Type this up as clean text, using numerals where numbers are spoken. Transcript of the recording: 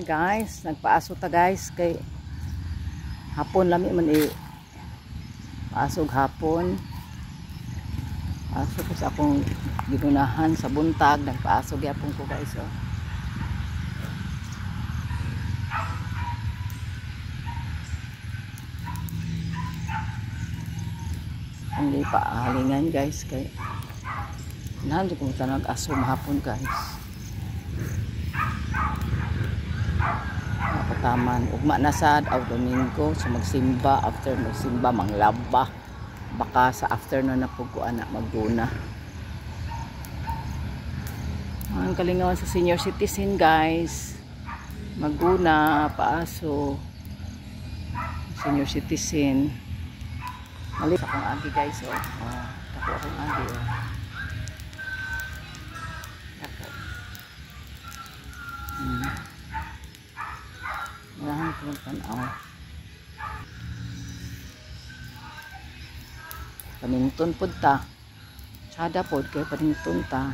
Guys, nagpaaso ta guys kay hapon lami man paasog hapon. Aso ko sa akong ginunahan sa buntag, nagpaasog yapon ko guys. Oh. Hindi pa halingan guys kay nahan ko ta nag-aso mahapon guys. Taman ugma na sad aw Domingo so magsimba, after magsimba manglaba baka sa afternoon na pug ko ana magduna. Ang kalingawan sa senior citizen guys, maguna paaso senior citizen mali sa akong agi guys. Ako akong agi Lahan ko tanaw. Panington pud ta. Sada pod kay panington ta.